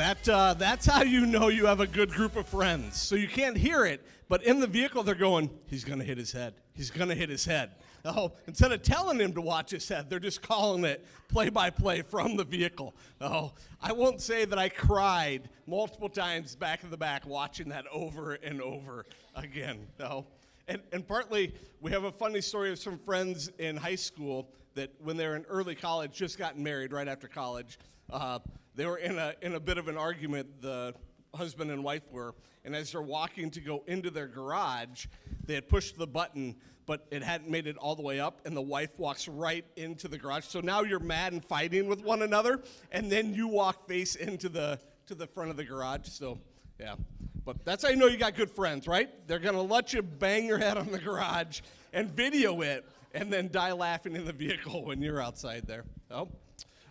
That's how you know you have a good group of friends. So you can't hear it, but in the vehicle they're going, he's going to hit his head. He's going to hit his head. Oh, instead of telling him to watch his head, they're just calling it play-by-play from the vehicle. Oh, I won't say that I cried multiple times back in the back watching that over and over again. Oh, and partly we have a funny story of some friends in high school that when they were in early college, just gotten married right after college. They were in a bit of an argument, the husband and wife were, and as they're walking to go into their garage, they had pushed the button, but it hadn't made it all the way up, and the wife walks right into the garage. So now you're mad and fighting with one another, and then you walk face into the front of the garage. So, yeah. But that's how you know you got good friends, right? They're going to let you bang your head on the garage and video it, and then die laughing in the vehicle when you're outside there. So,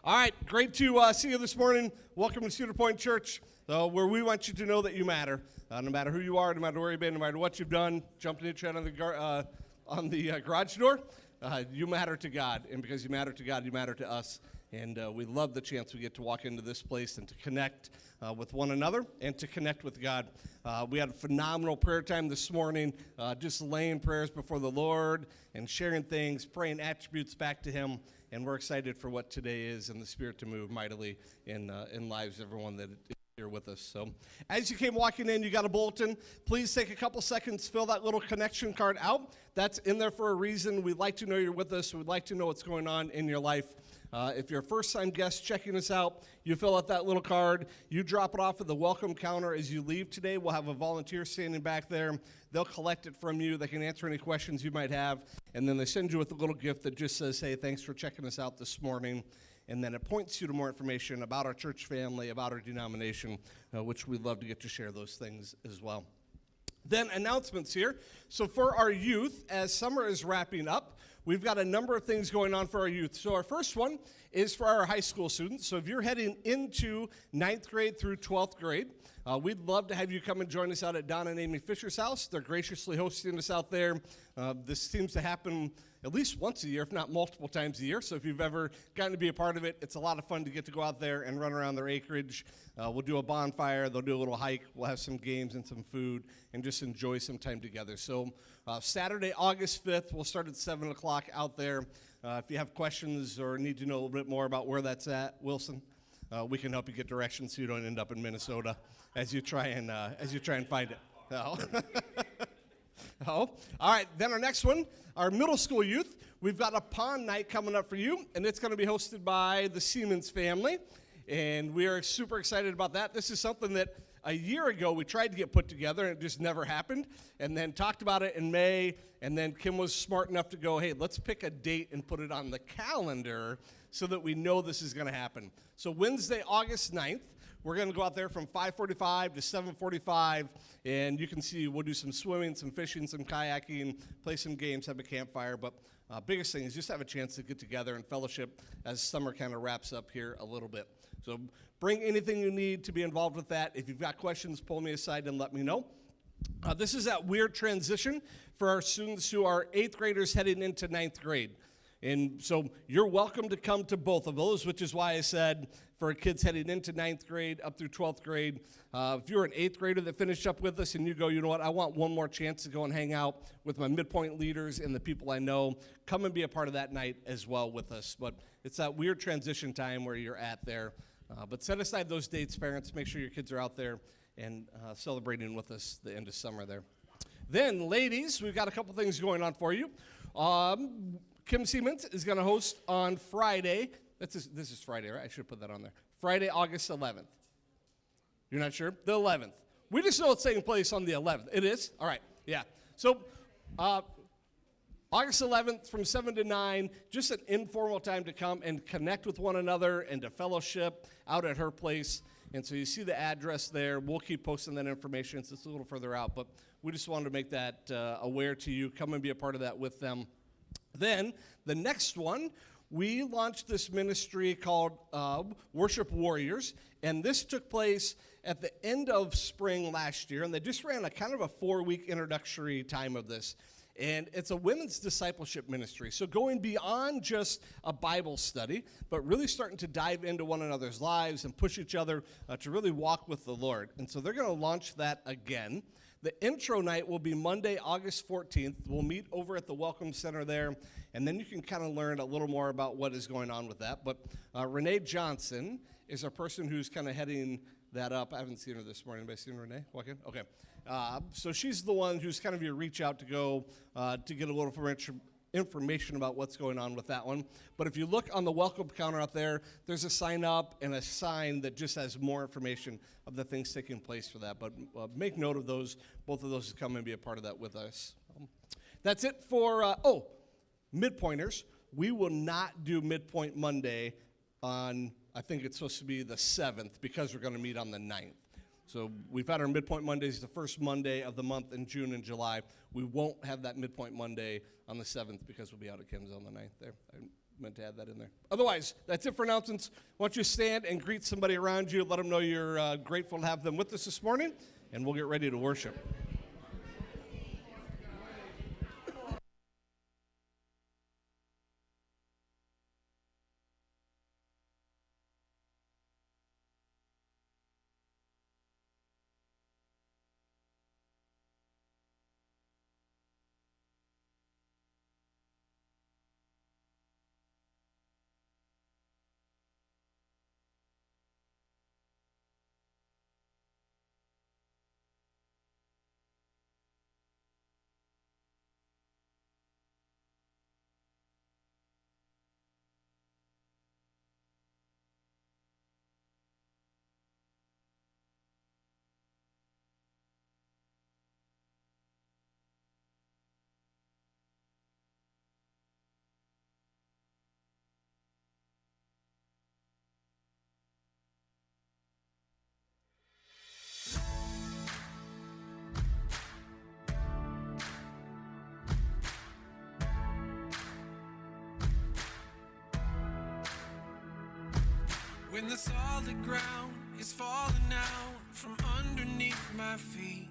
all right, great to see you this morning. Welcome to Cedar Point Church, where we want you to know that you matter. No matter who you are, no matter where you've been, no matter what you've done, jumping in on the garage door, you matter to God. And because you matter to God, you matter to us. And we love the chance we get to walk into this place and to connect with one another and to connect with God. We had a phenomenal prayer time this morning, just laying prayers before the Lord and sharing things, praying attributes back to Him. And we're excited for what today is and the Spirit to move mightily in lives of everyone that is here with us. So as you came walking in, you got a bulletin. Please take a couple seconds, fill that little connection card out. That's in there for a reason. We'd like to know you're with us. We'd like to know what's going on in your life. If you're a first-time guest checking us out, you fill out that little card. You drop it off at the welcome counter as you leave today. We'll have a volunteer standing back there. They'll collect it from you. They can answer any questions you might have. And then they send you with a little gift that just says, hey, thanks for checking us out this morning. And then it points you to more information about our church family, about our denomination, which we'd love to get to share those things as well. Then announcements here. So for our youth, as summer is wrapping up, we've got a number of things going on for our youth. So our first one is for our high school students. So if you're heading into 9th grade through 12th grade, we'd love to have you come and join us out at Don and Amy Fisher's house. They're graciously hosting us out there. This seems to happen at least once a year, if not multiple times a year. So if you've ever gotten to be a part of it, it's a lot of fun to get to go out there and run around their acreage. We'll do a bonfire. They'll do a little hike. We'll have some games and some food and just enjoy some time together. So Saturday, August 5th, we'll start at 7 o'clock out there. If you have questions or need to know a little bit more about where that's at, Wilson, we can help you get directions so you don't end up in Minnesota as you try and find it. Oh. Oh, all right. Then our next one, our middle school youth. We've got a pond night coming up for you, and it's going to be hosted by the Siemens family, and we are super excited about that. This is something that a year ago we tried to get put together, and it just never happened, and then talked about it in May, and then Kim was smart enough to go, hey, let's pick a date and put it on the calendar so that we know this is going to happen. So Wednesday, August 9th, we're going to go out there from 5:45 to 7:45, and you can see we'll do some swimming, some fishing, some kayaking, play some games, have a campfire. But biggest thing is just have a chance to get together and fellowship as summer kind of wraps up here a little bit. So bring anything you need to be involved with that. If you've got questions, pull me aside and let me know. This is that weird transition for our students who are 8th graders heading into 9th grade. And so you're welcome to come to both of those, which is why I said for kids heading into 9th grade up through 12th grade, if you're an 8th grader that finished up with us and you go, you know what, I want one more chance to go and hang out with my midpoint leaders and the people I know, come and be a part of that night as well with us. But it's that weird transition time where you're at there. But set aside those dates, parents. Make sure your kids are out there and celebrating with us the end of summer there. Then, ladies, we've got a couple things going on for you. Kim Siemens is going to host on Friday. This is Friday, right? I should put that on there. Friday, August 11th. You're not sure? The 11th. We just know it's taking place on the 11th. It is? All right. Yeah. So August 11th from 7 to 9, just an informal time to come and connect with one another and to fellowship out at her place. And so you see the address there. We'll keep posting that information. It's a little further out, but we just wanted to make that aware to you. Come and be a part of that with them. Then, the next one, we launched this ministry called Worship Warriors, and this took place at the end of spring last year, and they just ran a kind of a 4-week introductory time of this. And it's a women's discipleship ministry. So going beyond just a Bible study, but really starting to dive into one another's lives and push each other to really walk with the Lord. And so they're going to launch that again. The intro night will be Monday, August 14th. We'll meet over at the Welcome Center there, and then you can kind of learn a little more about what is going on with that. But Renee Johnson is a person who's kind of heading that up. I haven't seen her this morning. Anybody seen Renee walking? Okay. So she's the one who's kind of your reach out to go to get a little information about what's going on with that one. But if you look on the welcome counter up there, there's a sign up and a sign that just has more information of the things taking place for that. But make note of those, both of those to come and be a part of that with us. That's it for, Midpointers. We will not do Midpoint Monday on, I think it's supposed to be the 7th, because we're going to meet on the 9th. So we've had our Midpoint Mondays the first Monday of the month in June and July. We won't have that Midpoint Monday on the 7th because we'll be out at Kim's on the 9th there. I meant to add that in there. Otherwise, that's it for announcements. Why don't you stand and greet somebody around you, let them know you're grateful to have them with us this morning, and we'll get ready to worship. When the solid ground is falling out from underneath my feet,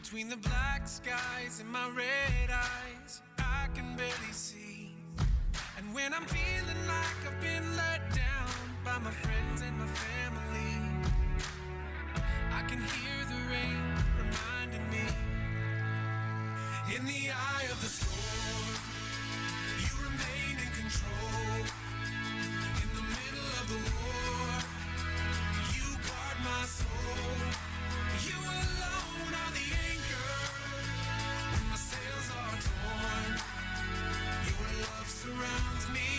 between the black skies and my red eyes, I can barely see. And when I'm feeling like I've been let down by my friends and my family, I can hear the rain reminding me. In the eye of the storm, you remain in control. In the middle of the war, you guard my soul. You alone are the anchor when my sails are torn. Your love surrounds me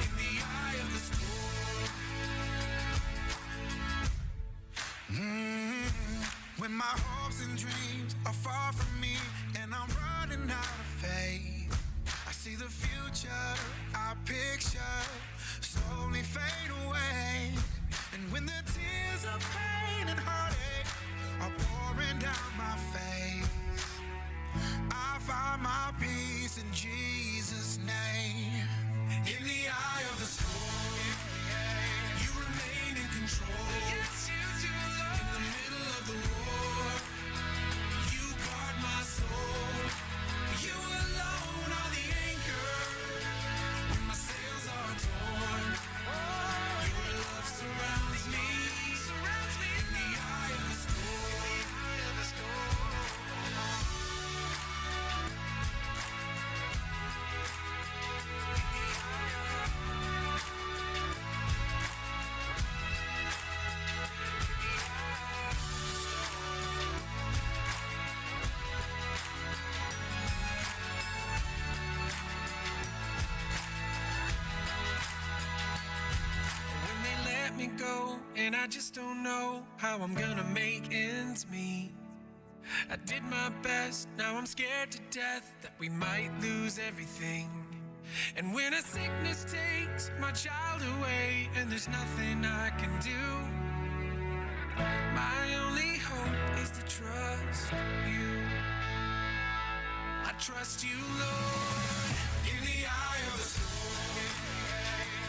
in the eye of the storm. When my hopes and dreams are far from me and I'm running out of faith, I see the future I picture slowly fade away. And when the tears of pain and heartache are pouring down my face, I find my peace in Jesus' name. In the eye of the storm, you remain in control. Yes, you do, Lord. In the middle of the war, you guard my soul. You alone are the anchor when my sails are torn. Your love surrounds me in the eye of the storm. When they let me go, and I just don't know how I'm gonna make ends meet. I did my best, now I'm scared to death that we might lose everything. And when a sickness takes my child away and there's nothing I can do, my only hope is to trust you. I trust you, Lord. In the eye of the storm,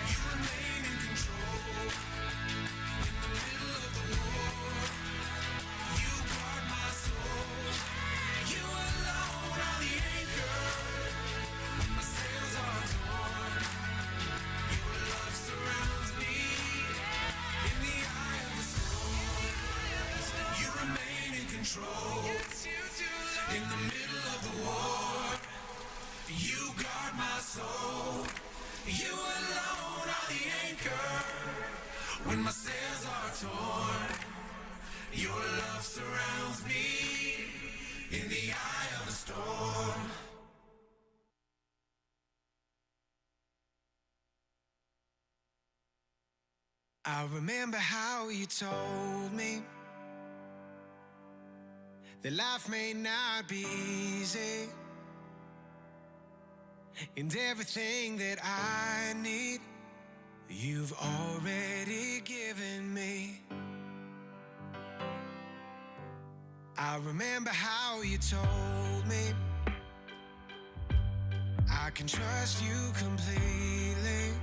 you remain in control. In the middle of the war, you guard my soul. You alone are the control. Yes, you do, Lord. In the middle of the war, you guard my soul. You alone are the anchor when my sails are torn. Your love surrounds me in the eye of the storm. I remember how you told me that life may not be easy, and everything that I need you've already given me. I remember how you told me I can trust you completely.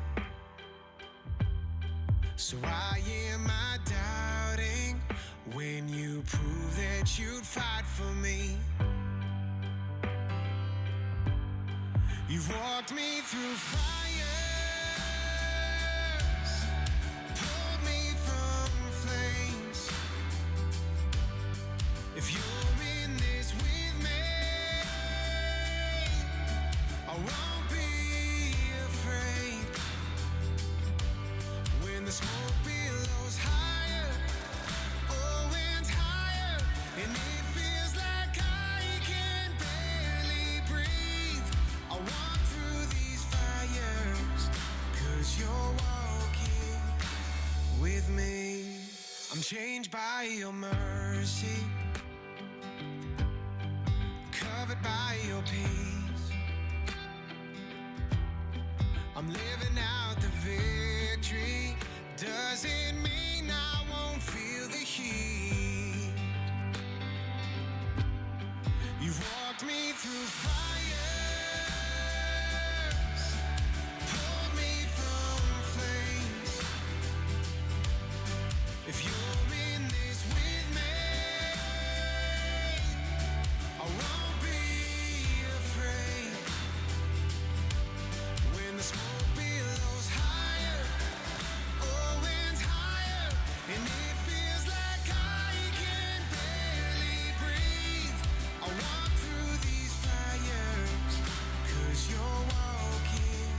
So why am I doubting when you prove that you'd fight for me? You've walked me through fires, pulled me from flames. If you're in this with me, I won't be afraid. When the smoke billows higher, oh, and higher, and it feels like I can barely breathe, I walk through these fires, 'cause you're walking with me. I'm changed by your mercy, covered by your peace. I'm living out the victory. Doesn't mean I won't feel the heat. You've walked me through fires, pulled me from flames. If you're in this with me, I won't be afraid. When the smoke billows higher, oh, and higher, and it feels like I can barely breathe, I walk through these fires, 'cause you're walking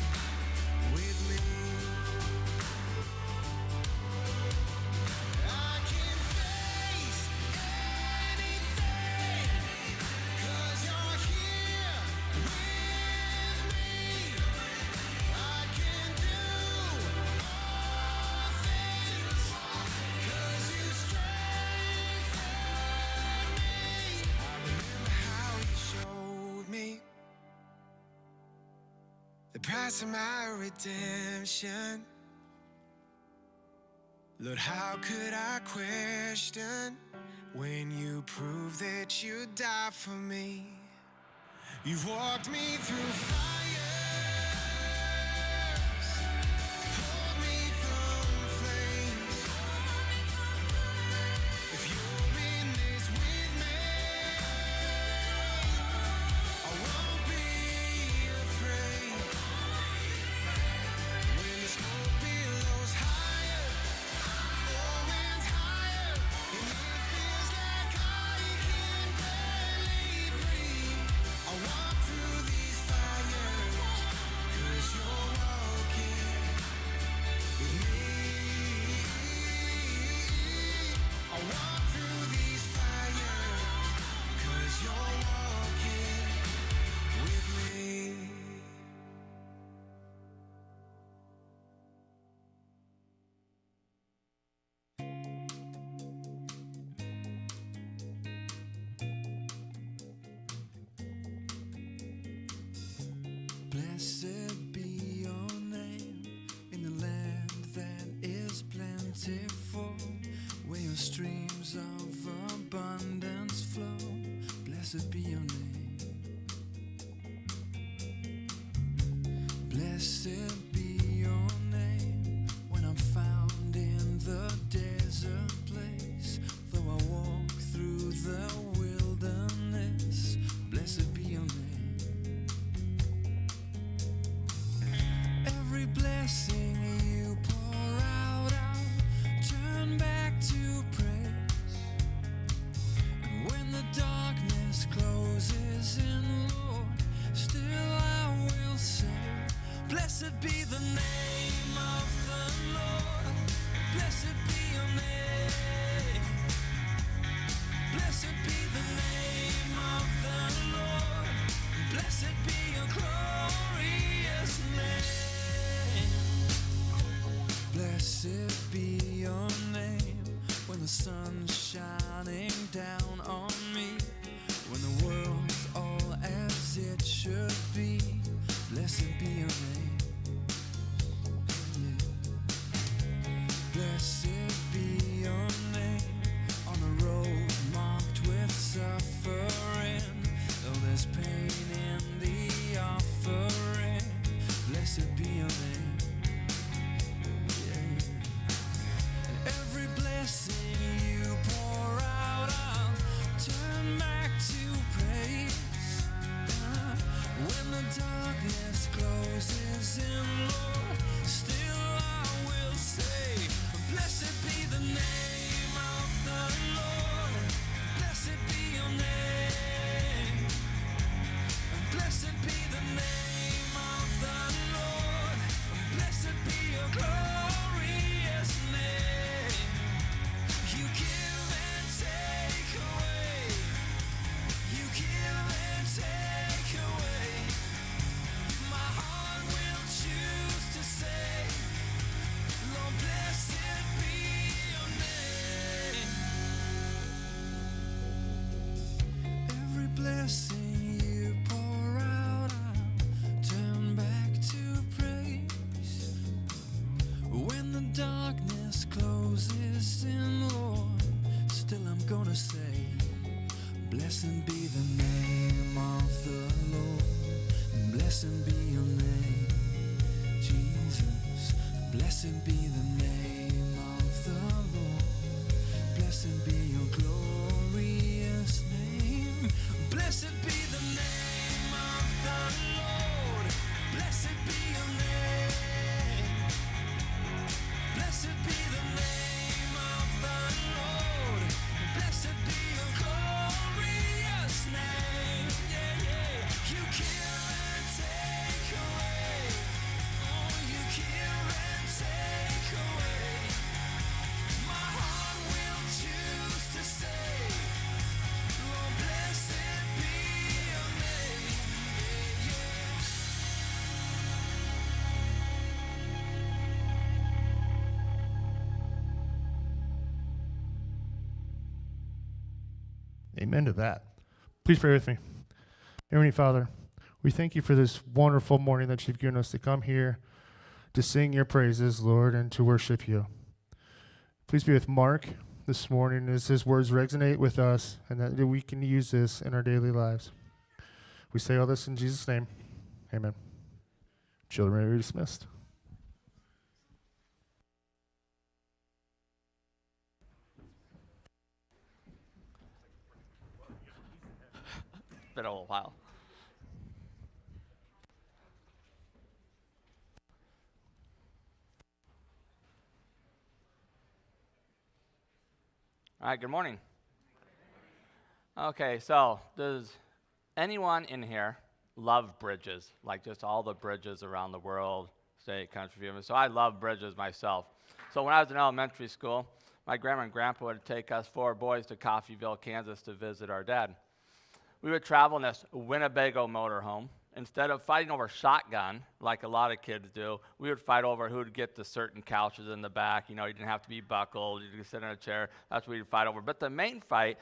with me. I can face anything, 'cause you're here with me. I can do all things, 'cause you strengthen me. I remember how you showed me the price of my redemption. Lord, how could I question when you prove that you died for me? You've walked me through fires, pulled me from flames. If you're in this with me, I won't be afraid. When the smoke billows higher, oh, and higher, and it feels like I can barely breathe, I walk through these fires, 'cause you're walking with me. I walk through these fires, 'cause you're walking with me. Blessed be your name in the land that is plentiful, where your streams of abundance flow. Blessed be your name. Blessed be your name when I'm found in the desert place, though I walk through the wilderness. Blessed be your name. Every blessing you pour out, I'll turn back to praise. And when be the name of the Lord. Blessed be your name. Blessed be the name of the Lord. Blessed be your glorious name. Blessed be your name when the sun's shining down on me, when the world's all as it should be. Blessed be your name. Yeah. Blessed be your name on the road marked with suffering, though there's pain in the offering. Blessed be your name. Yeah. And every blessing you pour out, I'll turn back to praise. When the darkness closes in, Lord, still I will say, blessed be the name of the Lord. Blessed be your name. Blessed be the name of the Lord. Blessed be your glorious name. You give and take away. You give and take away. My heart will choose to say, Lord, blessed be your name. Every blessing you pour out, I'll turn back to praise. When the darkness closes in, Lord, still I'm gonna say, blessed be the name of the Lord. Blessed be your name, Jesus. Blessed be the name of the Lord. Blessed be your glorious name. Blessed be the name of the Lord. Blessed be your name. Blessed be the name of the Lord. Blessed be your glorious name. Yeah, yeah. You kill and take away. Oh, you kill and take away. My heart will choose to say, Lord, blessed be your name. Yeah, yeah. Amen to that. Please pray with me. Heavenly Father, we thank you for this wonderful morning that you've given us to come here to sing your praises, Lord, and to worship you. Please be with Mark this morning as his words resonate with us and that we can use this in our daily lives. We say all this in Jesus' name. Amen. Children are dismissed. Been a little while. All right, good morning. Okay, so does anyone in here love bridges? Like just all the bridges around the world, state, country. So I love bridges myself. So when I was in elementary school, my grandma and grandpa would take us 4 boys to Coffeyville, Kansas to visit our dad. We would travel in this Winnebago motorhome. Instead of fighting over shotgun, like a lot of kids do, we would fight over who would get the certain couches in the back. You know, you didn't have to be buckled. You could sit in a chair. That's what we'd fight over. But the main fight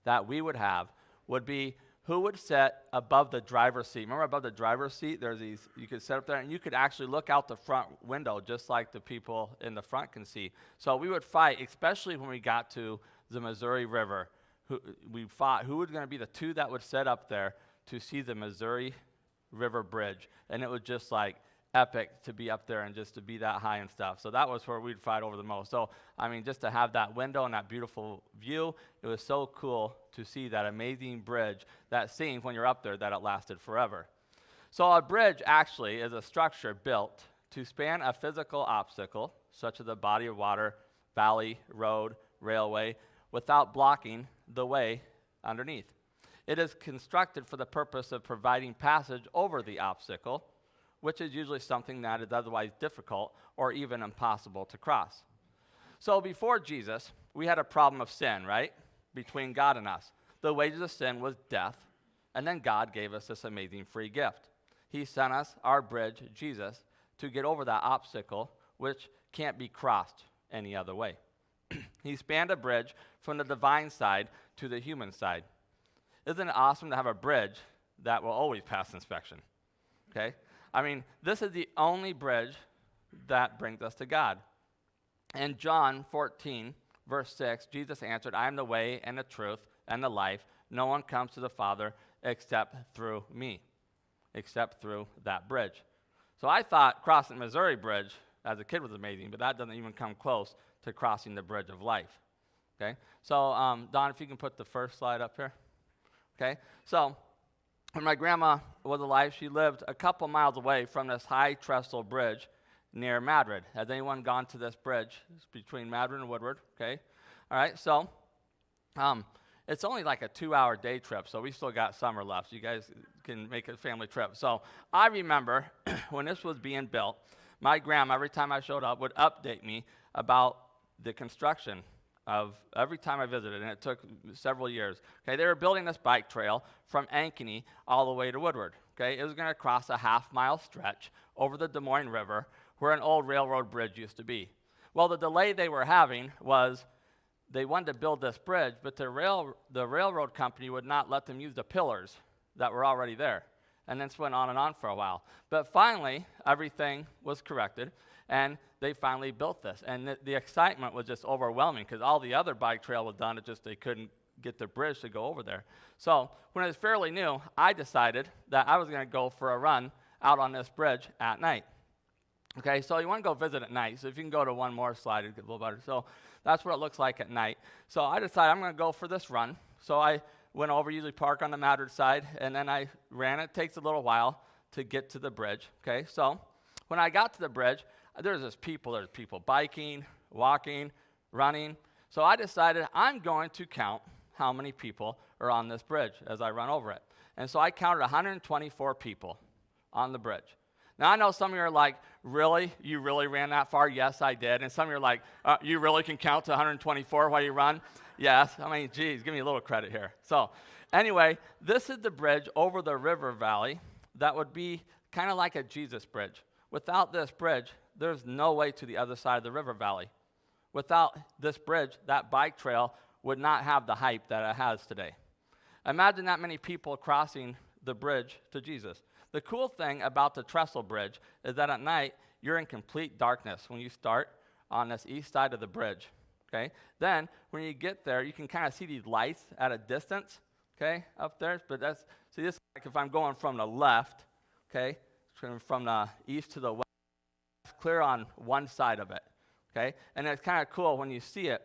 that we would have would be who would sit above the driver's seat. Remember above the driver's seat, there's these, you could sit up there, and you could actually look out the front window just like the people in the front can see. So we would fight, especially when we got to the Missouri River. We fought who was going to be the 2 that would sit up there to see the Missouri River Bridge. And it was just like epic to be up there and just to be that high and stuff. So that was where we'd fight over the most. So, I mean, just to have that window and that beautiful view, it was so cool to see that amazing bridge, that scene when you're up there that it lasted forever. So a bridge actually is a structure built to span a physical obstacle, such as a body of water, valley, road, railway, without blocking the way underneath. It is constructed for the purpose of providing passage over the obstacle which is usually something that is otherwise difficult or even impossible to cross. So before Jesus, we had a problem of sin, right? Between God and us. The wages of sin was death, and then God gave us this amazing free gift. He sent us our bridge, Jesus, to get over that obstacle, which can't be crossed any other way. He spanned a bridge from the divine side to the human side. Isn't it awesome to have a bridge that will always pass inspection? Okay? I mean, this is the only bridge that brings us to God. In John 14, verse 6, Jesus answered, I am the way and the truth and the life. No one comes to the Father except through me, except through that bridge. So I thought crossing the Missouri Bridge as a kid was amazing, but that doesn't even come close to crossing the bridge of life. Okay? So, Don, if you can put the first slide up here. Okay? So, when my grandma was alive, she lived a couple miles away from this high trestle bridge near Madrid. Has anyone gone to this bridge? It's between Madrid and Woodward. Okay? All right, so it's only like a 2-hour day trip, so we still got summer left. So you guys can make a family trip. So I remember when this was being built, my grandma, every time I showed up, would update me about the construction of every time I visited, and it took several years. Okay, they were building this bike trail from Ankeny all the way to Woodward. Okay, it was going to cross a half-mile stretch over the Des Moines River where an old railroad bridge used to be. Well, the delay they were having was they wanted to build this bridge, but the railroad company would not let them use the pillars that were already there. And this went on for a while. But finally, everything was corrected, and they finally built this. And the excitement was just overwhelming because all the other bike trail was done. It just they couldn't get the bridge to go over there. So when it was fairly new, I decided that I was going to go for a run out on this bridge at night. Okay, so you want to go visit at night. So if you can go to one more slide, it'd get a little better. So that's what it looks like at night. So I decided I'm going to go for this run. So I went over, usually park on the Madrid side, and then I ran. It takes a little while to get to the bridge. Okay, so when I got to the bridge, there's people biking, walking, running. So I decided I'm going to count how many people are on this bridge as I run over it. And so I counted 124 people on the bridge. Now, I know some of you are like, really? You really ran that far? Yes, I did. And some of you are like, you really can count to 124 while you run? Yes. I mean, geez, give me a little credit here. So anyway, this is the bridge over the river valley that would be kind of like a Jesus bridge. Without this bridge, there's no way to the other side of the river valley. Without this bridge, that bike trail would not have the hype that it has today. Imagine that many people crossing the bridge to Jesus. The cool thing about the trestle bridge is that at night, you're in complete darkness when you start on this east side of the bridge, okay? Then, when you get there, you can kind of see these lights at a distance, okay, up there. But see, this is like if I'm going from the left, okay, from the east to the west, it's clear on one side of it, okay? And it's kind of cool when you see it.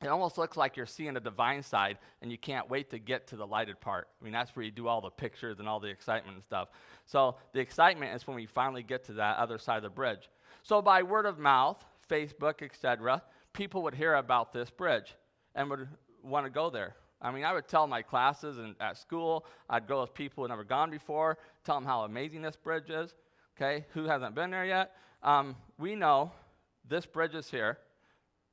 It almost looks like you're seeing the divine side, and you can't wait to get to the lighted part. I mean, that's where you do all the pictures and all the excitement and stuff. So the excitement is when we finally get to that other side of the bridge. So by word of mouth, Facebook, etc., people would hear about this bridge and would want to go there. I mean, I would tell my classes and at school, I'd go with people who had never gone before, tell them how amazing this bridge is, okay? Who hasn't been there yet? We know this bridge is here,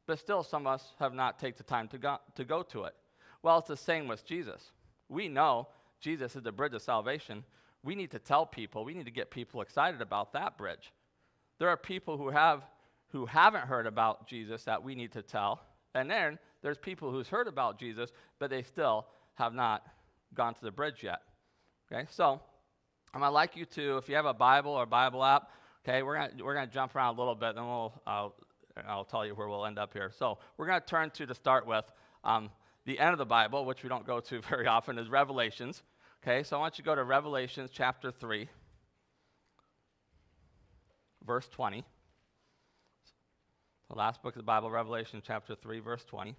but still some of us have not taken the time to go to it. Well, it's the same with Jesus. We know Jesus is the bridge of salvation. We need to tell people, we need to get people excited about that bridge. There are people who haven't heard about Jesus that we need to tell, and then there's people who's heard about Jesus, but they still have not gone to the bridge yet. Okay, so I'd like you to, if you have a Bible or Bible app, okay, we're gonna jump around a little bit, then I'll tell you where we'll end up here. So we're going to turn to start with, the end of the Bible, which we don't go to very often, is Revelations. Okay, so I want you to go to Revelations chapter 3, verse 20. The last book of the Bible, Revelation chapter 3, verse 20.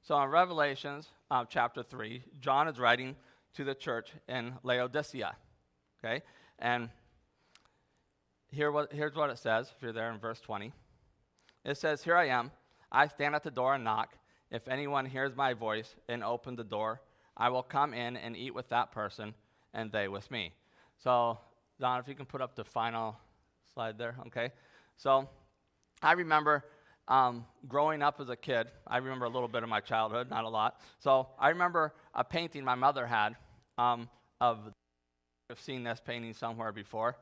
So in Revelations chapter 3, John is writing to the church in Laodicea. Okay, and here's what it says, if you're there in verse 20. It says, "Here I am. I stand at the door and knock. If anyone hears my voice and opens the door, I will come in and eat with that person, and they with me. So, Don, if you can put up the final slide there, okay? So, I remember growing up as a kid. I remember a little bit of my childhood, not a lot. So, I remember a painting my mother had of, I've seen this painting somewhere before,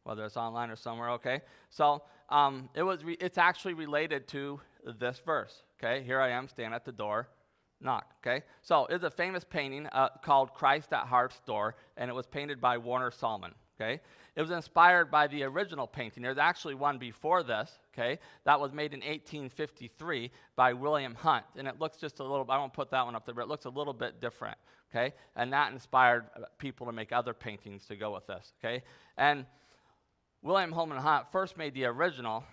whether it's online or somewhere, okay? So, it's actually related to this verse, okay? Here I am, stand at the door, knock, okay? So, it's a famous painting called Christ at Heart's Door, and it was painted by Warner Salmon, okay? It was inspired by the original painting. There's actually one before this, okay? That was made in 1853 by William Hunt, and it looks just a little, I won't put that one up there, but it looks a little bit different, okay? And that inspired people to make other paintings to go with this, okay? And William Holman Hunt first made the original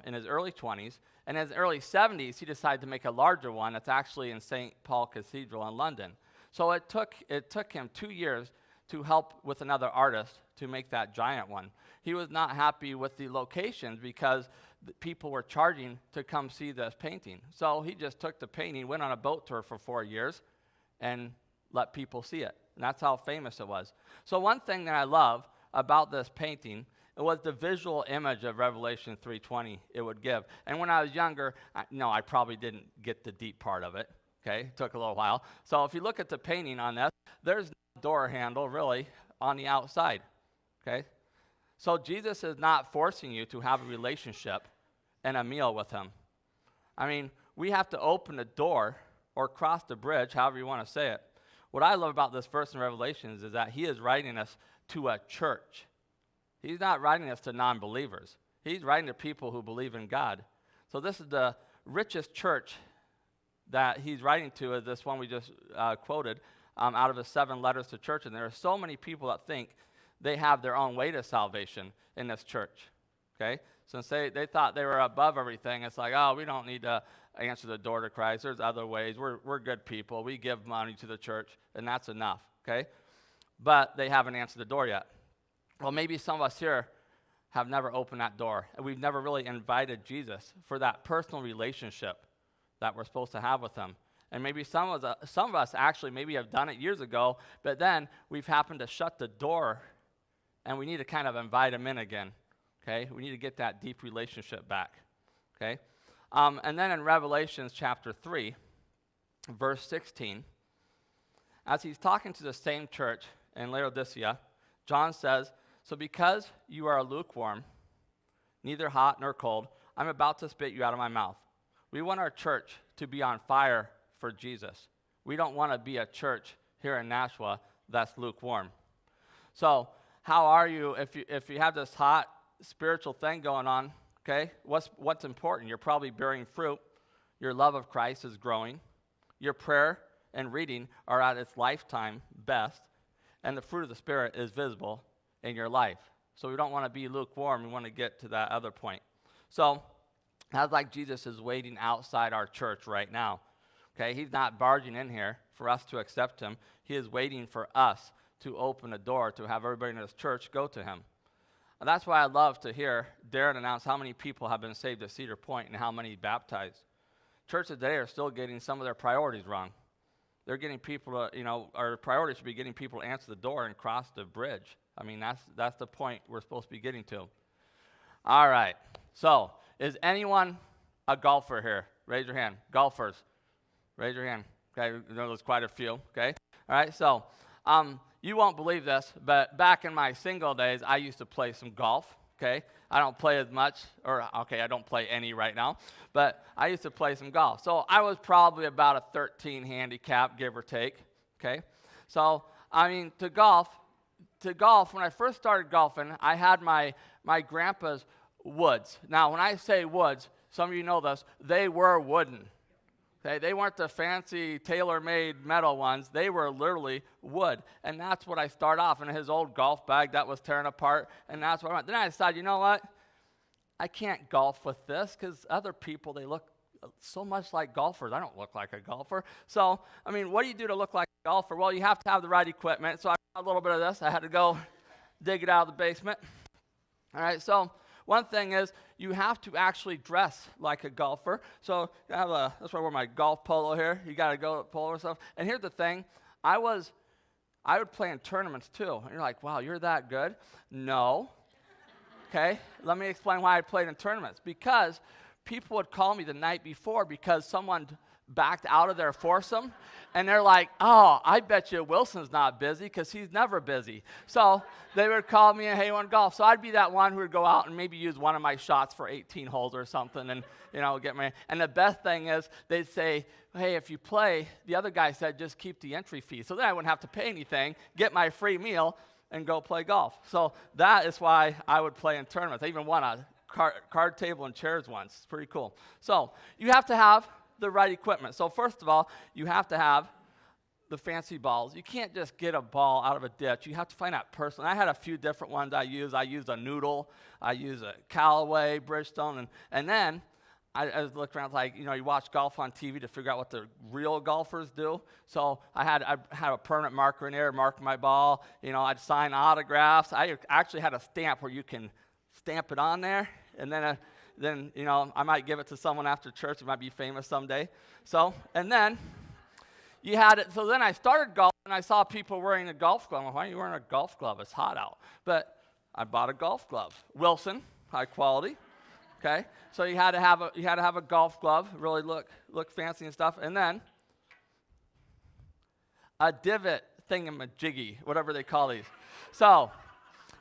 in his early 20s, and in his early 70s, he decided to make a larger one that's actually in St. Paul Cathedral in London. So it took him 2 years to help with another artist to make that giant one. He was not happy with the locations because people were charging to come see this painting. So he just took the painting, went on a boat tour for 4 years, and let people see it. And that's how famous it was. So one thing that I love about this painting, it was the visual image of Revelation 3:20 it would give. And when I was younger, I probably didn't get the deep part of it. Okay, it took a little while. So if you look at the painting on this, there's no door handle really on the outside. Okay, so Jesus is not forcing you to have a relationship and a meal with him. I mean, we have to open the door or cross the bridge, however you want to say it. What I love about this verse in Revelations is that he is writing us to a church. He's not writing us to non-believers. He's writing to people who believe in God. So this is the richest church that he's writing to, is this one we just quoted out of his 7 letters to church. And there are so many people that think they have their own way to salvation in this church. Okay? Since they thought they were above everything, it's like, oh, we don't need to answer the door to Christ. There's other ways. We're good people. We give money to the church, and that's enough. Okay? But they haven't answered the door yet. Well, maybe some of us here have never opened that door, and we've never really invited Jesus for that personal relationship that we're supposed to have with him. And maybe some of us actually maybe have done it years ago, but then we've happened to shut the door, and we need to kind of invite him in again, okay? We need to get that deep relationship back, okay? And then in Revelation chapter 3, verse 16, as he's talking to the same church in Laodicea, John says, "So because you are lukewarm, neither hot nor cold, I'm about to spit you out of my mouth." We want our church to be on fire for Jesus. We don't want to be a church here in Nashua that's lukewarm. So how are you if you have this hot spiritual thing going on, okay? What's important? You're probably bearing fruit. Your love of Christ is growing. Your prayer and reading are at its lifetime best. And the fruit of the Spirit is visible in your life. So we don't want to be lukewarm. We want to get to that other point. So that's like Jesus is waiting outside our church right now. Okay, he's not barging in here for us to accept him. He is waiting for us to open the door to have everybody in this church go to him. And that's why I love to hear Darren announce how many people have been saved at Cedar Point and how many baptized. Churches today are still getting some of their priorities wrong. They're getting people to, our priority should be getting people to answer the door and cross the bridge. I mean, that's the point we're supposed to be getting to. All right. So, is anyone a golfer here? Raise your hand. Golfers. Raise your hand. Okay, there's quite a few. Okay. All right. So, you won't believe this, but back in my single days, I used to play some golf. Okay. I don't play as much, I don't play any right now, but I used to play some golf. So I was probably about a 13 handicap, give or take, okay? So, I mean, to golf, when I first started golfing, I had my grandpa's woods. Now, when I say woods, some of you know this, they were wooden. Okay, they weren't the fancy tailor-made metal ones. They were literally wood. And that's what I start off in his old golf bag that was tearing apart. And that's what I went. Then I decided, you know what? I can't golf with this because other people, they look so much like golfers. I don't look like a golfer. So, I mean, what do you do to look like a golfer? Well, you have to have the right equipment. So I got a little bit of this. I had to go dig it out of the basement. All right, so one thing is you have to actually dress like a golfer. So that's why I wear my golf polo here. You got to go polo and stuff. And here's the thing, I would play in tournaments too. And you're like, wow, you're that good? No. Okay, let me explain why I played in tournaments. Because people would call me the night before because someone backed out of their foursome, and they're like, oh, I bet you Wilson's not busy because he's never busy. So they would call me and, hey, on golf. So I'd be that one who would go out and maybe use one of my shots for 18 holes or something and, get my, and the best thing is they'd say, hey, if you play, the other guy said just keep the entry fee. So then I wouldn't have to pay anything, get my free meal, and go play golf. So that is why I would play in tournaments. I even won a card table and chairs once. It's pretty cool. So you have to have the right equipment. So first of all, you have to have the fancy balls. You can't just get a ball out of a ditch. You have to find that person. I had a few different ones I used. I used a Noodle. I used a Callaway, Bridgestone. And then I was looking around like, you watch golf on TV to figure out what the real golfers do. So I had a permanent marker in there, mark my ball. I'd sign autographs. I actually had a stamp where you can stamp it on there. And then I might give it to someone after church. It might be famous someday. So, and then you had it. So then I started golf, and I saw people wearing a golf glove. I'm like, why are you wearing a golf glove? It's hot out. But I bought a golf glove. Wilson, high quality. Okay, so you had to have a golf glove, really look fancy and stuff, and then a divot thingamajiggy, whatever they call these. So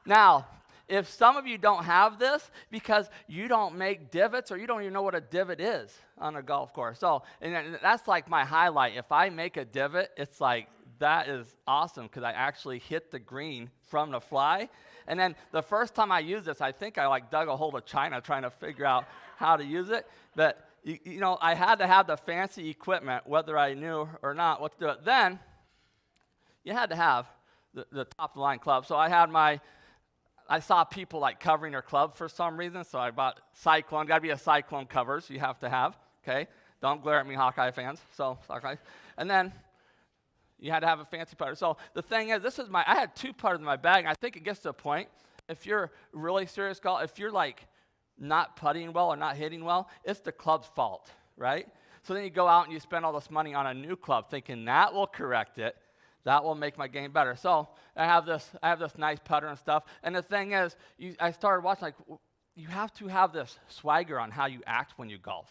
now, if some of you don't have this because you don't make divots or you don't even know what a divot is on a golf course. So, and that's like my highlight. If I make a divot, it's like, that is awesome because I actually hit the green from the fly. And then the first time I used this, I think I dug a hole of China trying to figure out how to use it. But, I had to have the fancy equipment, whether I knew or not what to do it. Then you had to have the top-of-the-line club. So I saw people covering their club for some reason, so I bought Cyclone. Got to be a Cyclone covers you have to have, okay? Don't glare at me, Hawkeye fans. So, Hawkeye. And then you had to have a fancy putter. So the thing is, I had 2 putters in my bag, and I think it gets to a point, if you're really serious golf, if you're not putting well or not hitting well, it's the club's fault, right? So then you go out and you spend all this money on a new club thinking that will correct it. That will make my game better. So I have this nice putter and stuff. And the thing is, I started watching, you have to have this swagger on how you act when you golf.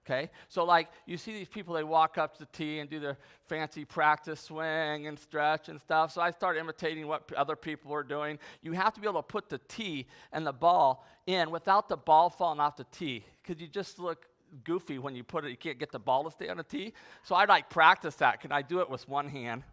Okay? So you see these people, they walk up to the tee and do their fancy practice swing and stretch and stuff. So I started imitating what other people were doing. You have to be able to put the tee and the ball in without the ball falling off the tee, because you just look goofy when you put it. You can't get the ball to stay on the tee. So I practice that. Can I do it with one hand?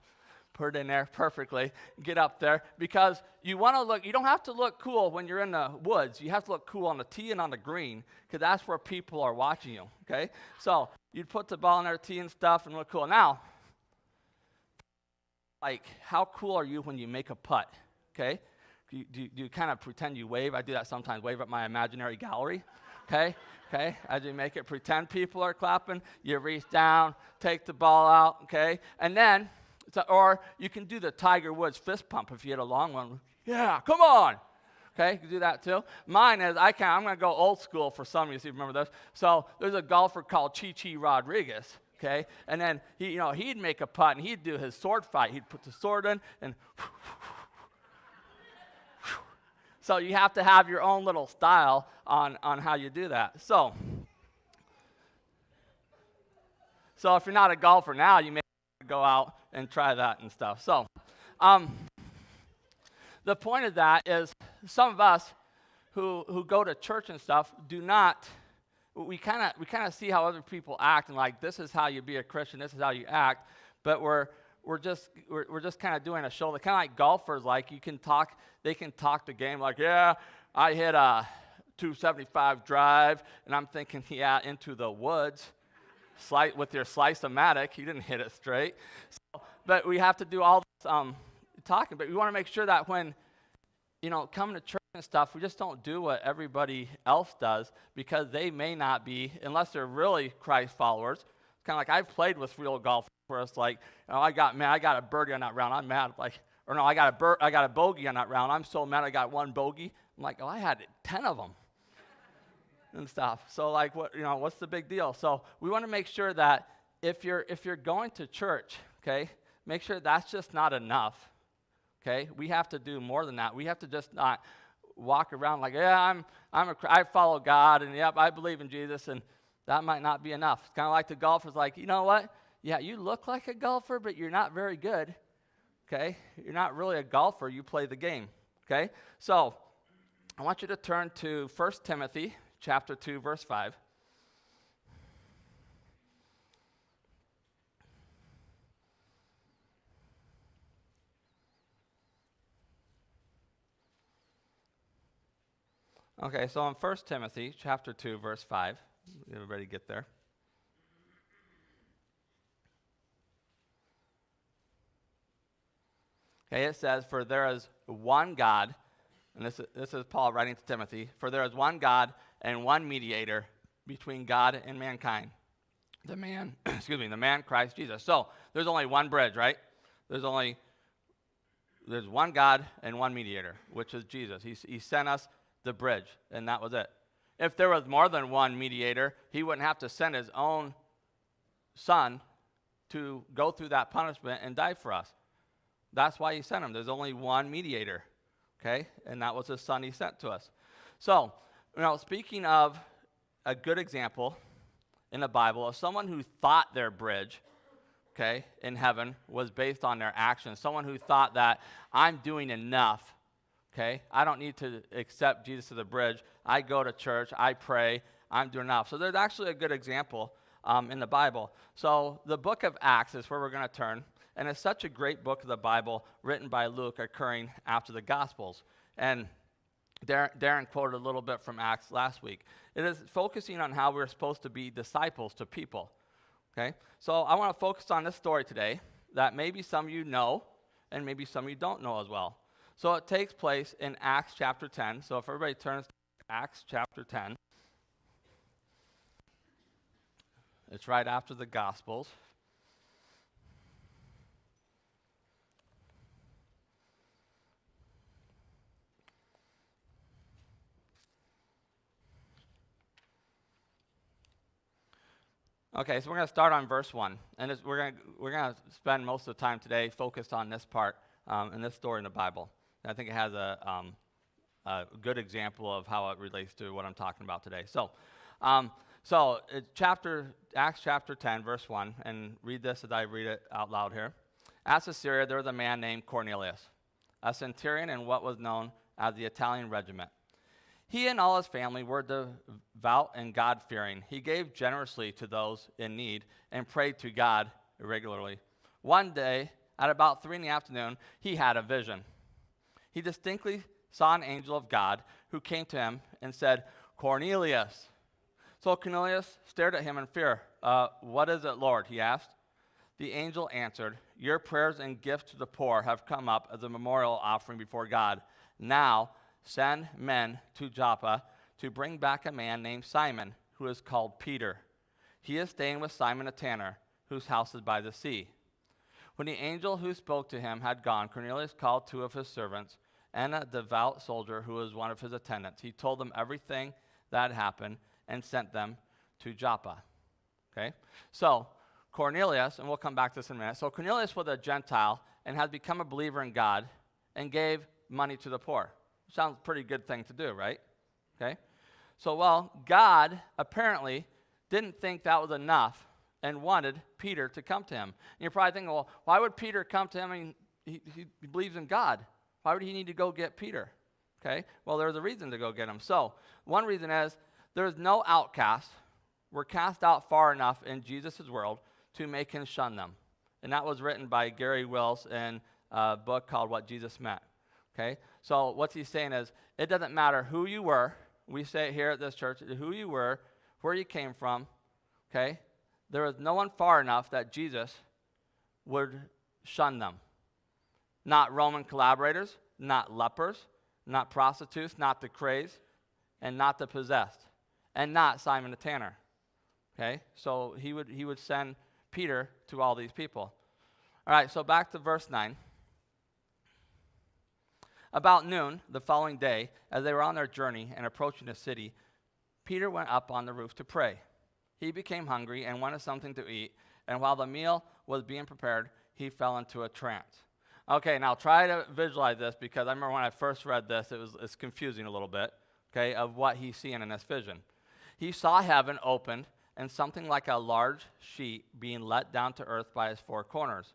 Put it in there perfectly, get up there, because you don't have to look cool when you're in the woods. You have to look cool on the tee and on the green, because that's where people are watching you, okay? So you'd put the ball in their tee and stuff and look cool. Now, how cool are you when you make a putt, okay? Do you kind of pretend you wave? I do that sometimes, wave at my imaginary gallery, okay? Okay, as you make it pretend people are clapping, you reach down, take the ball out, okay? And then, or you can do the Tiger Woods fist pump if you had a long one. Yeah, come on. Okay, you can do that too. Mine is, I'm going to go old school for some of you, see if you remember this. So there's a golfer called Chi Rodriguez, okay? And then, he'd make a putt, and he'd do his sword fight. He'd put the sword in, and so you have to have your own little style on how you do that. So if you're not a golfer now, you may go out and try that and stuff. So the point of that is some of us who go to church and stuff we kind of see how other people act, and this is how you be a Christian, this is how you act, but we're just kind of doing a show. They're kind of like golfers, they can talk the game yeah, I hit a 275 drive, and I'm thinking, yeah, into the woods. With your Slice-O-Matic, you didn't hit it straight. But we have to do all this talking. But we want to make sure that when, coming to church and stuff, we just don't do what everybody else does, because they may not be, unless they're really Christ followers. It's kind of I've played with real golfers where it's I got a birdie on that round. I'm mad. I got a bogey on that round. I'm so mad I got one bogey. I'm I had 10 of them. and stuff. So like, what's the big deal? So we want to make sure that if you're going to church, okay, make sure that's just not enough. Okay, we have to do more than that. We have to just not walk around like, yeah, I follow God, and yep, I believe in Jesus, and that might not be enough. It's kind of like the golfer's like, you know what? Yeah, you look like a golfer, but you're not very good. Okay, you're not really a golfer. You play the game. Okay, so I want you to turn to 1 Timothy chapter 2, verse 5. Okay, so in 1 Timothy chapter 2, verse 5, everybody get there? Okay, it says, for there is one God, and this is Paul writing to Timothy, for there is one God and one mediator between God and mankind, the man Christ Jesus. So there's only one bridge, right? There's one God and one mediator, which is Jesus. He sent us the bridge, and that was it. If there was more than one mediator, he wouldn't have to send his own son to go through that punishment and die for us. That's why he sent him. There's only one mediator, okay? And that was his son he sent to us. So, speaking of a good example in the Bible of someone who thought their bridge, okay, in heaven was based on their actions, someone who thought that I'm doing enough, okay? I don't need to accept Jesus as the bridge. I go to church. I pray. I'm doing enough. So there's actually a good example in the Bible. So the book of Acts is where we're going to turn. And it's such a great book of the Bible written by Luke occurring after the Gospels. And Darren quoted a little bit from Acts last week. It is focusing on how we're supposed to be disciples to people. Okay? So I want to focus on this story today that maybe some of you know and maybe some of you don't know as well. So it takes place in Acts chapter 10. So if everybody turns to Acts chapter 10, it's right after the Gospels. Okay, so we're going to start on verse 1, and we're going to spend most of the time today focused on this part in this story in the Bible. And I think it has a good example of how it relates to what I'm talking about today. So Acts chapter 10, verse 1, and read this as I read it out loud here. At Caesarea there was a man named Cornelius, a centurion in what was known as the Italian regiment. He and all his family were devout and God-fearing. He gave generously to those in need and prayed to God regularly. One day, at about 3 p.m, he had a vision. He distinctly saw an angel of God who came to him and said, "Cornelius." So Cornelius stared at him in fear. "What is it, Lord?" he asked. The angel answered, "Your prayers and gifts to the poor have come up as a memorial offering before God. Now, send men to Joppa to bring back a man named Simon, who is called Peter. He is staying with Simon a tanner, whose house is by the sea." When the angel who spoke to him had gone, Cornelius called 2 of his servants and a devout soldier who was one of his attendants. He told them everything that had happened and sent them to Joppa. Okay? So Cornelius, and we'll come back to this in a minute. So Cornelius was a Gentile and had become a believer in God and gave money to the poor. Sounds a pretty good thing to do, right? Okay? So, God apparently didn't think that was enough and wanted Peter to come to him. And you're probably thinking, well, why would Peter come to him? I mean, he believes in God. Why would he need to go get Peter? Okay? Well, there's a reason to go get him. So, one reason is there's no outcasts. We're cast out far enough in Jesus' world to make him shun them. And that was written by Gary Wills in a book called What Jesus Meant. Okay? So what he's saying is, it doesn't matter who you were. We say it here at this church, who you were, where you came from. Okay? There was no one far enough that Jesus would shun them. Not Roman collaborators, not lepers, not prostitutes, not the crazed, and not the possessed, and not Simon the tanner. Okay? So he would send Peter to all these people. All right, so back to verse 9. About noon the following day, as they were on their journey and approaching the city, Peter went up on the roof to pray. He became hungry and wanted something to eat, and while the meal was being prepared, he fell into a trance. Okay, now try to visualize this, because I remember when I first read this, it's confusing a little bit, okay, of what he's seeing in this vision. He saw heaven opened and something like a large sheet being let down to earth by its four corners.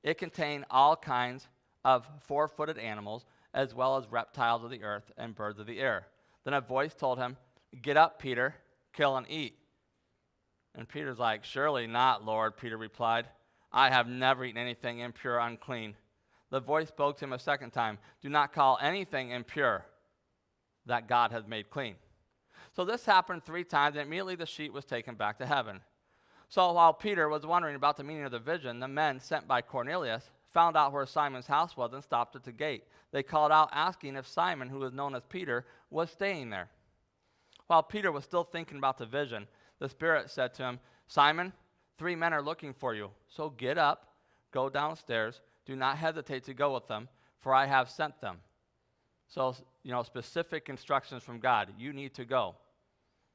It contained all kinds of four-footed animals, as well as reptiles of the earth and birds of the air. Then a voice told him, "Get up, Peter, kill and eat." And Peter's like, "Surely not, Lord," Peter replied. "I have never eaten anything impure or unclean." The voice spoke to him a second time, "Do not call anything impure that God has made clean." So this happened 3 times, and immediately the sheet was taken back to heaven. So while Peter was wondering about the meaning of the vision, the men sent by Cornelius found out where Simon's house was and stopped at the gate. They called out, asking if Simon, who was known as Peter, was staying there. While Peter was still thinking about the vision, the Spirit said to him, "Simon, 3 men are looking for you. So get up, go downstairs. Do not hesitate to go with them, for I have sent them." So, specific instructions from God. You need to go.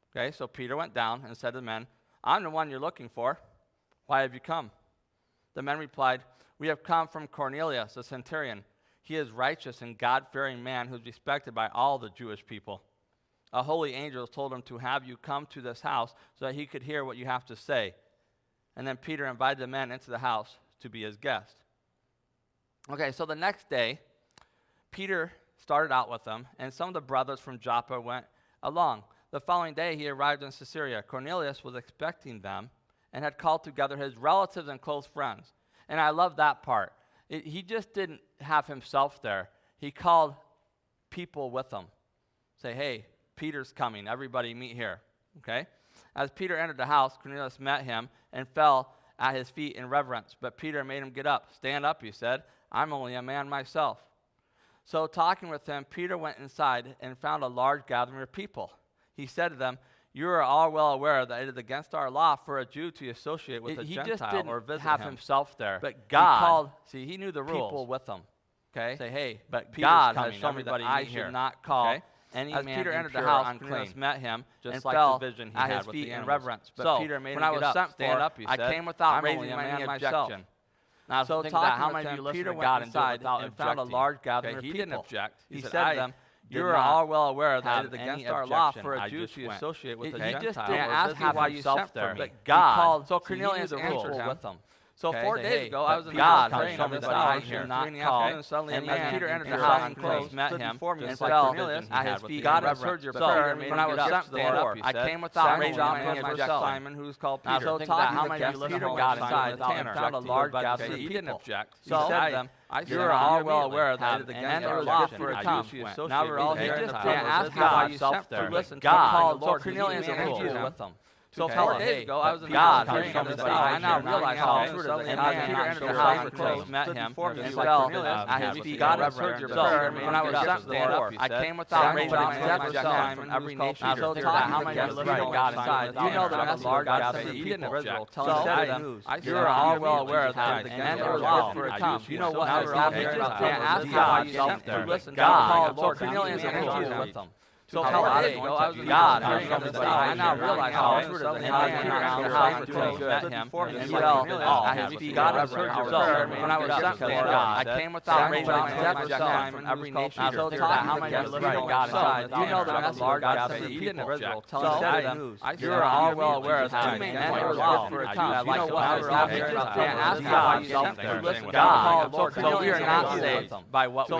Okay, so Peter went down and said to the men, "I'm the one you're looking for. Why have you come?" The men replied, "We have come from Cornelius, the centurion. He is righteous and God-fearing man who is respected by all the Jewish people. A holy angel told him to have you come to this house so that he could hear what you have to say." And then Peter invited the men into the house to be his guest. Okay, so the next day, Peter started out with them, and some of the brothers from Joppa went along. The following day, he arrived in Caesarea. Cornelius was expecting them and had called together his relatives and close friends. And I love that part. He just didn't have himself there. He called people with him. Say, "Hey, Peter's coming. Everybody meet here." Okay? As Peter entered the house, Cornelius met him and fell at his feet in reverence. But Peter made him get up. "Stand up," he said. "I'm only a man myself." So talking with him, Peter went inside and found a large gathering of people. He said to them, "You are all well aware that it is against our law for a Jew to associate with a Gentile or visit him." He just didn't have himself there. But God, he knew the rules. People with him. Okay? Say, "Hey, but God has shown me that I should not call any man impure. As Peter entered the house, Cornelius met him and fell at his feet in reverence. But Peter made him get up. "Stand up," he said. "I came without raising any objection." Now, so talking how many of you listen to God inside and found a large gathering of people. He didn't object. He said to them, "You are all well aware that it is against our law for a Jew to associate with a Gentile." He just didn't ask why you sent for me. But God, so Cornelius answered him with them. So 4 days ago, I was in the house praying on this hour here, not called, and suddenly a man Peter entered the house and clothes met him and fell at his feet. "God has heard your prayer, when I was sent for, I came without raising any objection." Simon, who's called Peter. So talking how many of you listen to God inside and found a large gathering of people. He didn't object. So he said to them, "You are all well aware that it is against our law for a Jew to associate." Now we're all here in the prayer. Ask why you sent for listen to God. So Cornelius answered with them. So 4 days ago, I was in the house praying on this hour. I now realize how true it is. And as Peter entered the house and clothes met him and fell at his feet. "God has heard your prayer, when I was sent for, I came without raising any objection from every nation." So talking how many of you God inside, you know that a large gathering of people. So said to them, "You are all well aware that and there was law for a Jew. You know what has happened? Ask why you sent for listen to God." So Cornelius answered with them. So 4 days ago, I was in God praying on this hour. I now realize how true it is. And I Peter entered the house and clothes met him and fell at his feet. "God has heard your prayer, when I was sent for, I came without raising any objection from every nation." So talking how many of you listen to God inside, you know that a large gathering of people. So said to them, "You are all well aware that and there was law for a Jew." You know what has happened? Ask why you sent for listen to God. So we are not saved by what we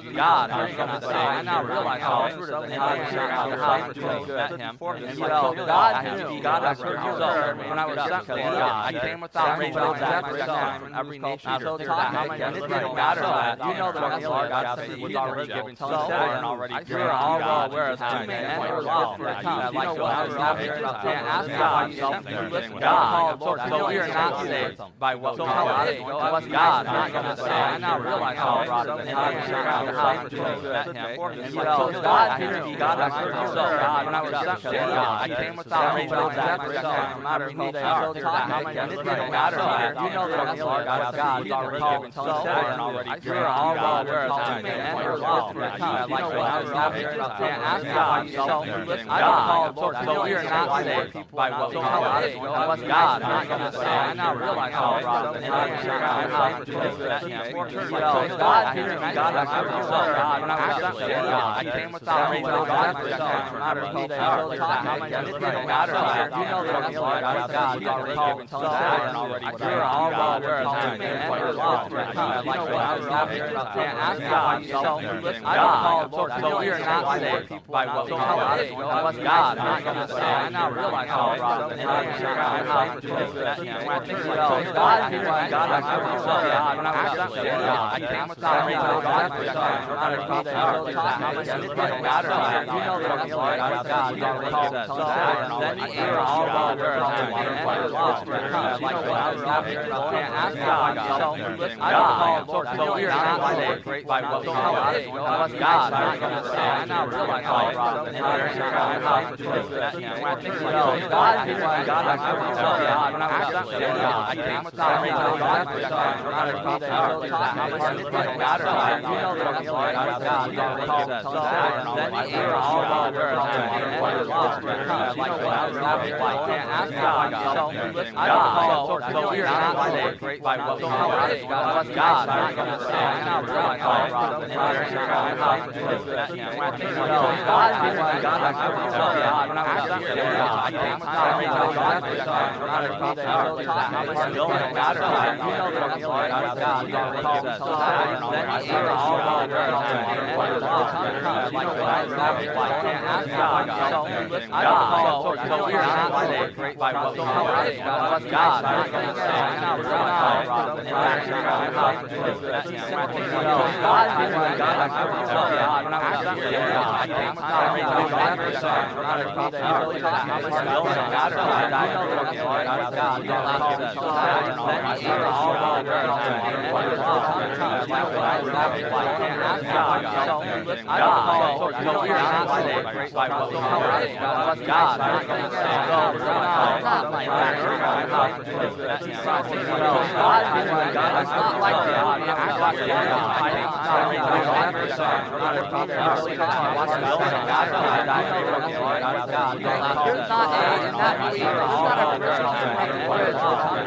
do. God praying on this hour. I now realize how true it is. And I met him and fell. God has heard your prayer, when I was sent for, I came without raising objection from every nation. So how many of you matter that you know that a large gathering was already given to us and already you are all well aware that 2 men were law for a Jew. You know what has happened? Ask why you sent for listen God. So we are not saved by what we do. God I now realize how true it is. And I met him and fell. hearing God, I heard you. God, when I was sent to God, I came without Rachel and Zachary, no matter who they are. How many it doesn't matter here. You know that I'm the Lord God. He's already called so you're all well aware of that. And you're lost in your time. You know what I was having and ask me how you self-listen. I don't call Lord. So we are not saved by what we call God. Not going to say. I now realize how wrong. And I'm sure I'm not to do that. God, hearing God, I heard you. God, when I was sent to God, I came without Rachel and Zachary, no matter who they are. How many it doesn't matter here. You know that I'm the Lord God. He's already called so you're all well aware of that. And you're lost in your time. You know what I was having and ask me how you self-listen. I don't call Lord. So we are not saved by what we call God. Not going to say. I now realize how wrong. And I'm sure I'm not to do that. When I think about God, hearing God, I heard you. God, when I was sent to God, I came without Rachel and Zachary, no matter who they are. How many it doesn't matter here. You know that I'm the Lord God. He's already called so then you're all well aware of that. And you're lost in your time. You know what I was having and ask me how you self-listen. I don't call Lord. So we are not saved by what we call God. Not going to say. I now realize how wrong. And I'm sure I'm not to do that. When I think about God, hearing God, I heard you. God, when I was sent to God, I came without Rachel and Zachary, no matter who they are. How many it doesn't matter here. You know that I'm the Lord God. He's already called so then you're all well aware of that. And you're lost in your time. You know what I was having and ask me how you self-listen. I don't call Lord. So we are not saved by what we call God. Not going to say. I now realize how wrong. And I'm sure I'm not to do that. When I think about God, hearing God, I heard you. God, when I was sent to God, I came without Rachel and Zachary, no matter who they are. How many it doesn't matter here. You know that I'm the Lord God. He's already called so then you're all well aware of that. And you're lost in your time. You know what I was having and ask me how you self-listen. I don't call Lord. So we are not saved by what we call God. Not going to say. I now realize how wrong. And I'm sure I'm not to do that. When I think about God, hearing God, I heard you. God, when I was sent to God, I came without Rachel and Zachary, no matter who they are. How many it doesn't matter here. You know that I'm the Lord God. He's already called so then you're all well aware of that. And you're lost in your time. You know what I was having and ask me how you self-listen. I don't call Lord. So we are not saved by what we call God. Not going to say. Not my I'm not to do that. God, hearing God, it's not like that. I got the God. I came without Rachel and Zachary, no matter who they are. Watch the building. God, I know that I'm the Lord God. There's not A in that either. There's not a original language.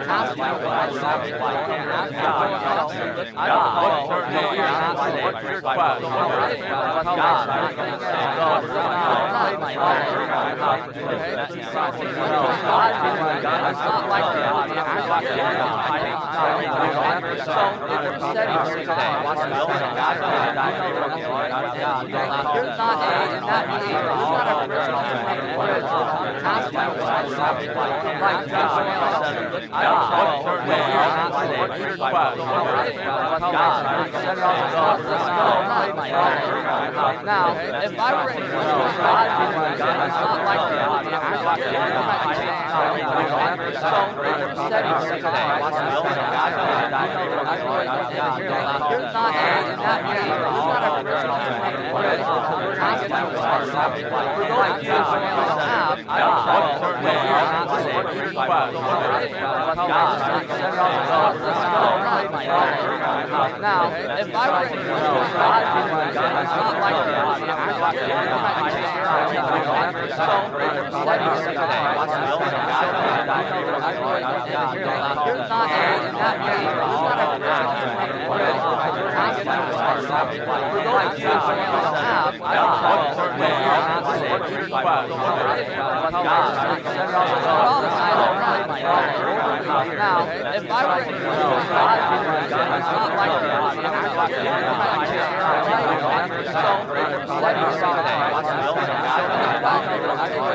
Ask me what I was having and ask me how you self-listen. I don't call Lord. So we are not saved. What's your quest? God, not going to say. Not my I'm not to do that. God, hearing God, it's not like that. I got the God. I came without Rachel and Zachary, so if you're steady here today, watch the building. God, I know that I'm the Lord God. There's not A in that either. There's not a original language. Ask me what I was having like God. I don't call Lord. We are not saved. What's your quest? God, I said it all the now, if I were in God, it's not like that. I got the God. So if you're steady here today, watch the building. God, I know that I'm the Lord God. There's not A in that either. There's not a original language. Ask me what I was having for those of you who have, I don't call Lord. We are not saved. What's your quest? God, I said it all now, if I were in God, it's not like that. I got the God. So if you're steady here today, watch the building. God, I know that I'm the Lord God. There's not A in that either. There's not a original language. Ask me what I was having for those of you who have, I don't call Lord. We are not saved. What's your quest? God, I said it all now, if I were in God, it's not like that. I got the God. So if you're steady here today, watch the building. God, I know that I'm the Lord God.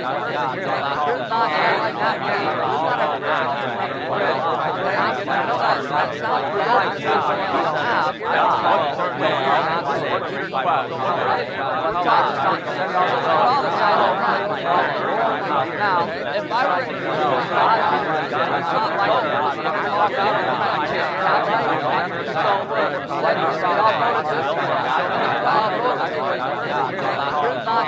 There's not A like that either. There's not a original language. Ask me that sounds like you have. I don't call Lord. We are not saved. What's your quest? God, now, if I were in God, it's not like that. I got the God. There's not A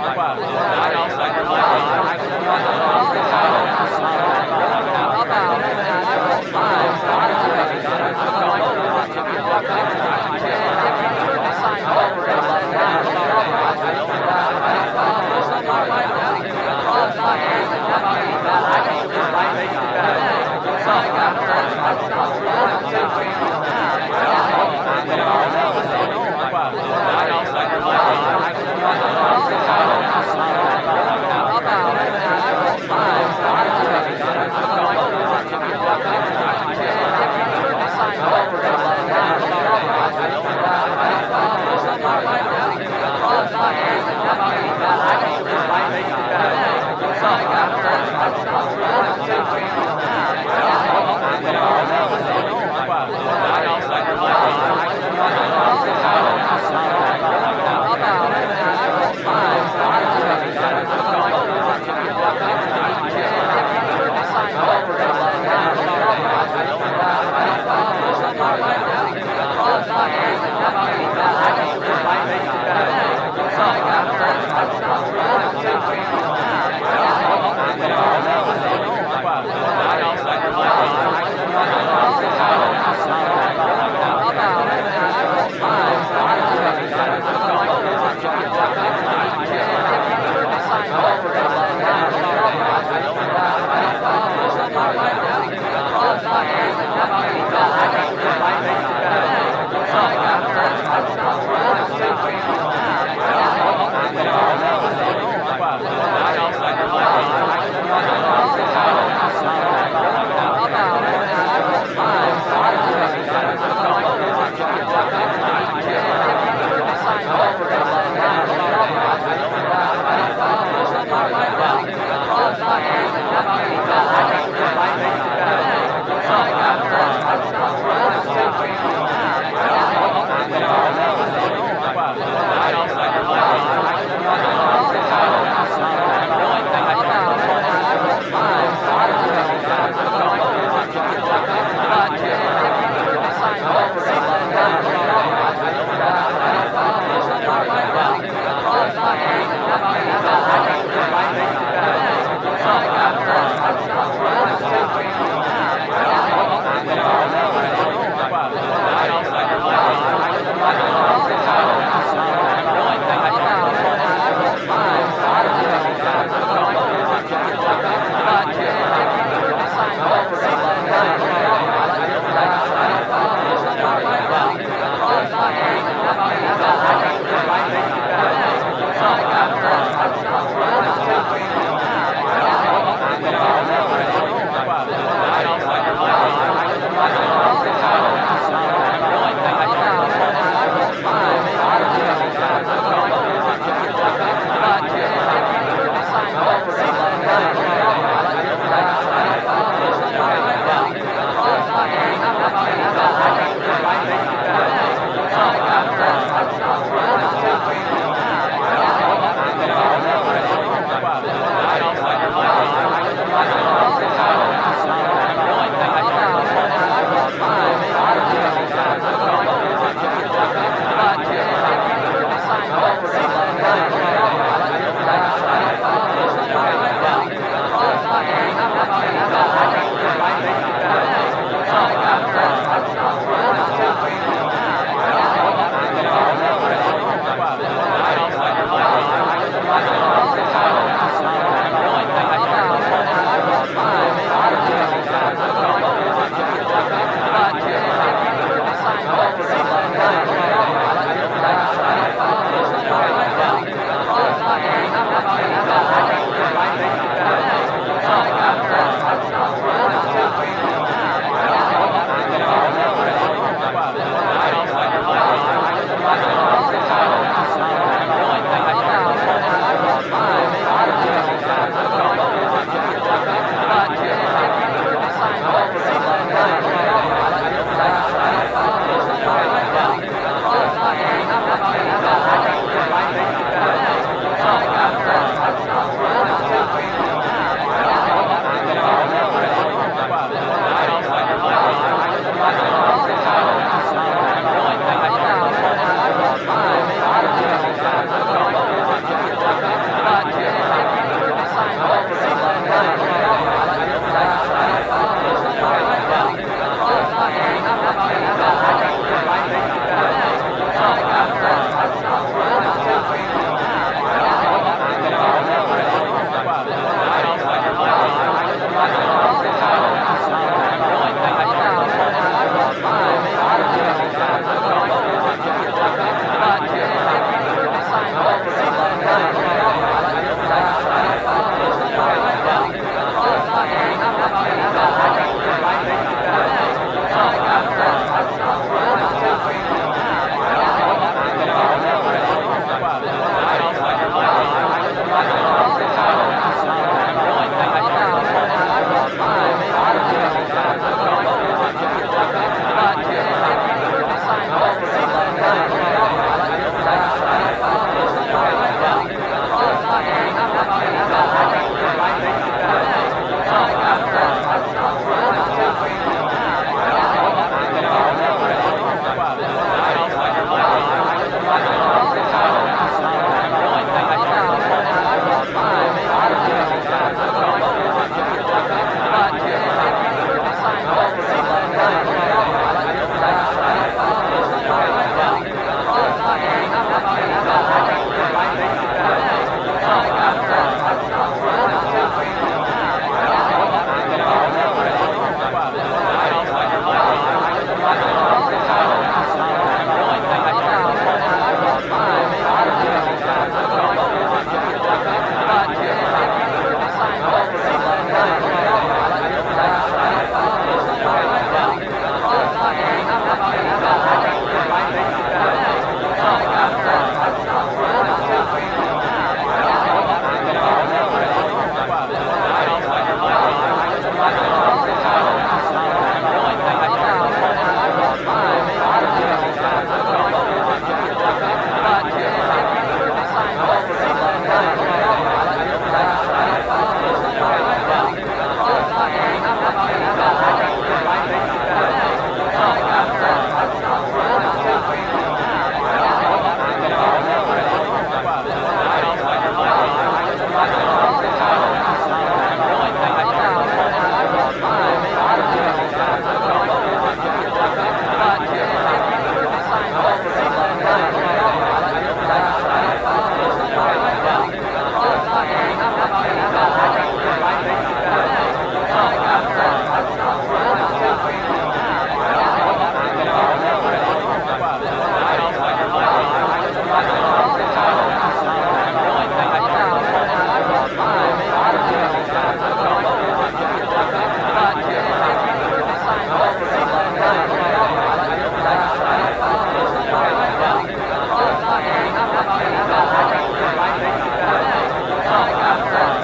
I I got